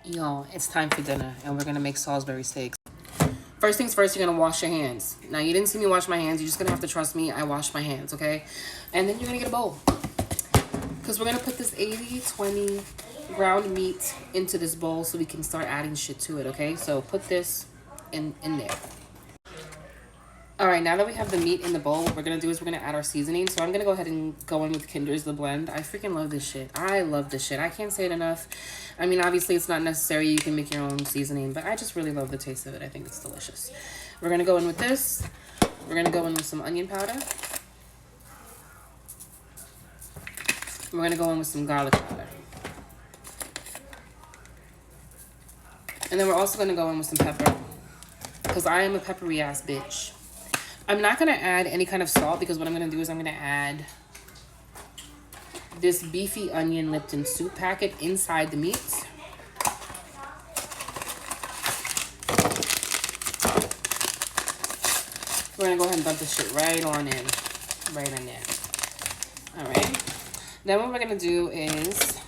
Y'all, it's time for dinner, and we're gonna make Salisbury steaks. First things first, you're gonna wash your hands. Now, you didn't see me wash my hands. You're just gonna have to trust me. I wash my hands, okay? And then you're gonna get a bowl. Because we're gonna put this 80-20 ground meat into this bowl so we can start adding shit to it, okay? So put this in there. All right, now that we have the meat in the bowl, what we're going to do is we're going to add our seasoning. So I'm going to go ahead and go in with Kinder's The Blend. I freaking love this shit. I love this shit. I can't say it enough. I mean, obviously, it's not necessary. You can make your own seasoning, but I just really love the taste of it. I think it's delicious. We're going to go in with this. We're going to go in with some onion powder. We're going to go in with some garlic powder. And then we're also going to go in with some pepper, because I am a peppery ass bitch. I'm not going to add any kind of salt, because what I'm going to do is I'm going to add this beefy onion Lipton soup packet inside the meat. We're going to go ahead and dump this shit right on in. Right in there. Alright. Then what we're going to do is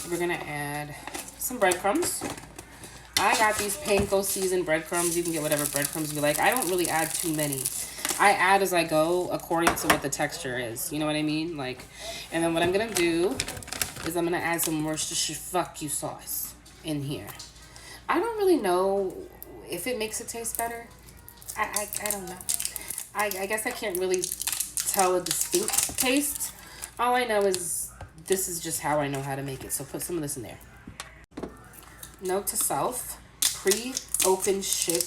we're going to add some breadcrumbs. I got these panko seasoned breadcrumbs. You can get whatever breadcrumbs you like. I don't really add too many. I add as I go according to what the texture is. You know what I mean? Like, and then what I'm going to do is I'm going to add some Worcestershire fuck you sauce in here. I don't really know if it makes it taste better. I don't know. I guess I can't really tell a distinct taste. All I know is this is just how I know how to make it. So put some of this in there. Note to self, pre-open shit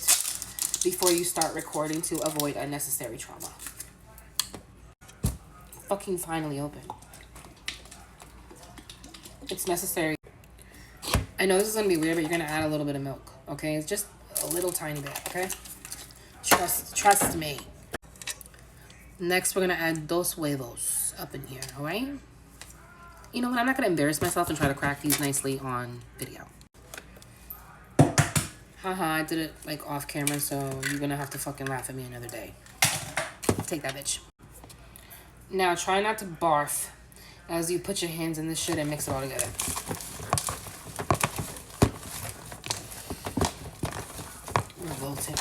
before you start recording to avoid unnecessary trauma. Fucking finally open. It's necessary. I know this is going to be weird, but you're going to add a little bit of milk, okay? It's just a little tiny bit, okay? Trust me. Next, we're going to add dos huevos up in here, all right? You know what? I'm not going to embarrass myself and try to crack these nicely on video. Haha, I did it like off camera, so you're gonna have to fucking laugh at me another day. Take that, bitch. Now, try not to barf as you put your hands in this shit and mix it all together. Revolting.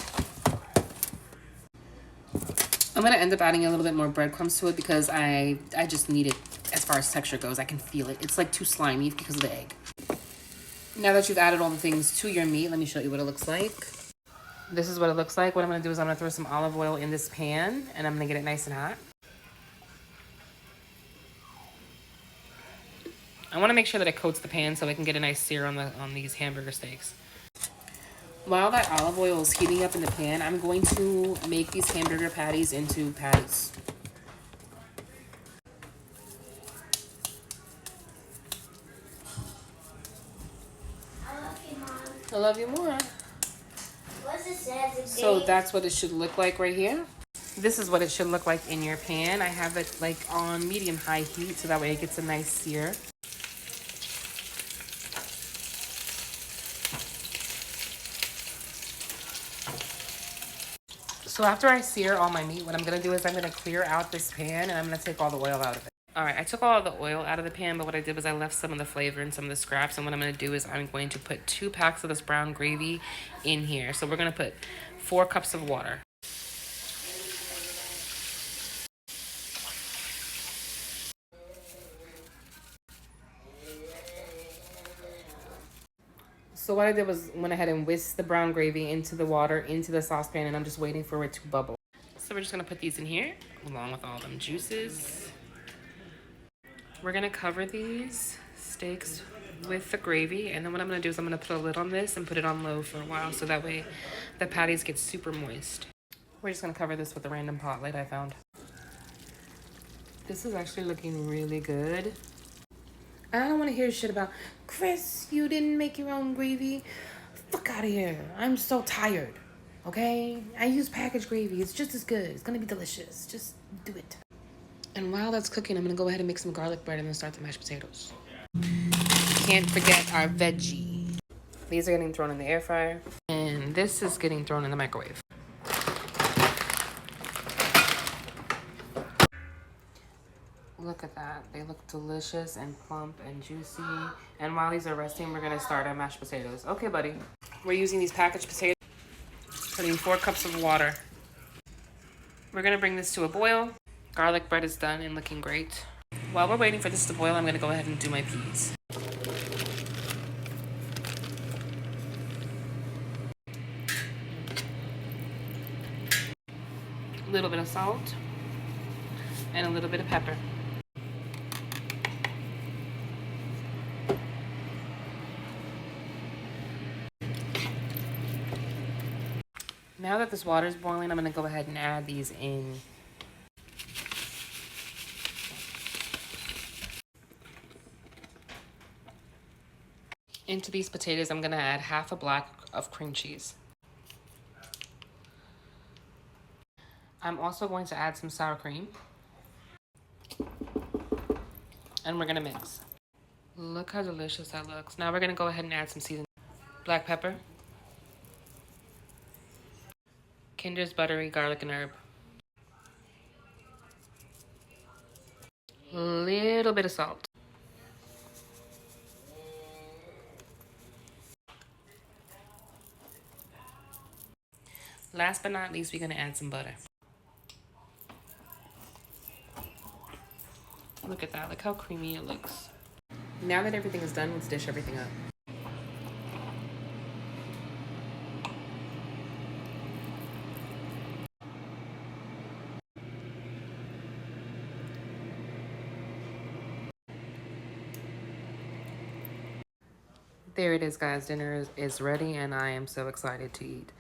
I'm gonna end up adding a little bit more breadcrumbs to it because I just need it as far as texture goes. I can feel it. It's like too slimy because of the egg. Now that you've added all the things to your meat, let me show you what it looks like. This is what it looks like. What I'm going to do is I'm going to throw some olive oil in this pan, and I'm going to get it nice and hot. I want to make sure that it coats the pan so I can get a nice sear on these hamburger steaks. While that olive oil is heating up in the pan, I'm going to make these hamburger patties into patties. I love you more. So that's what it should look like right here. This is what it should look like in your pan. I have it like on medium-high heat so that way it gets a nice sear. So after I sear all my meat, what I'm going to do is I'm going to clear out this pan and I'm going to take all the oil out of it. All right, I took all the oil out of the pan, but what I did was I left some of the flavor and some of the scraps. And what I'm going to do is I'm going to put 2 packs of this brown gravy in here. So we're going to put 4 cups of water. So what I did was went ahead and whisked the brown gravy into the water, into the saucepan, and I'm just waiting for it to bubble. So we're just going to put these in here along with all them juices. We're going to cover these steaks with the gravy, and then what I'm going to do is I'm going to put a lid on this and put it on low for a while so that way the patties get super moist. We're just going to cover this with a random pot light I found. This is actually looking really good. I don't want to hear shit about, Chris, you didn't make your own gravy. Fuck out of here. I'm so tired. Okay? I use packaged gravy. It's just as good. It's going to be delicious. Just do it. And while that's cooking, I'm going to go ahead and make some garlic bread and then start the mashed potatoes. Can't forget our veggie. These are getting thrown in the air fryer. And this is getting thrown in the microwave. Look at that. They look delicious and plump and juicy. And while these are resting, we're gonna start our mashed potatoes. Okay, buddy. We're using these packaged potatoes. Putting 4 cups of water. We're gonna bring this to a boil. Garlic bread is done and looking great. While we're waiting for this to boil, I'm gonna go ahead and do my peas. A little bit of salt and a little bit of pepper. Now that this water is boiling, I'm gonna go ahead and add these in. Into these potatoes, I'm gonna add half a block of cream cheese. I'm also going to add some sour cream. And we're gonna mix. Look how delicious that looks. Now we're gonna go ahead and add some seasoned black pepper, Kinder's buttery garlic and herb, a little bit of salt. Last but not least, we're gonna add some butter. Look at that, look how creamy it looks. Now that everything is done, let's dish everything up. There it is, guys. Dinner is ready and I am so excited to eat.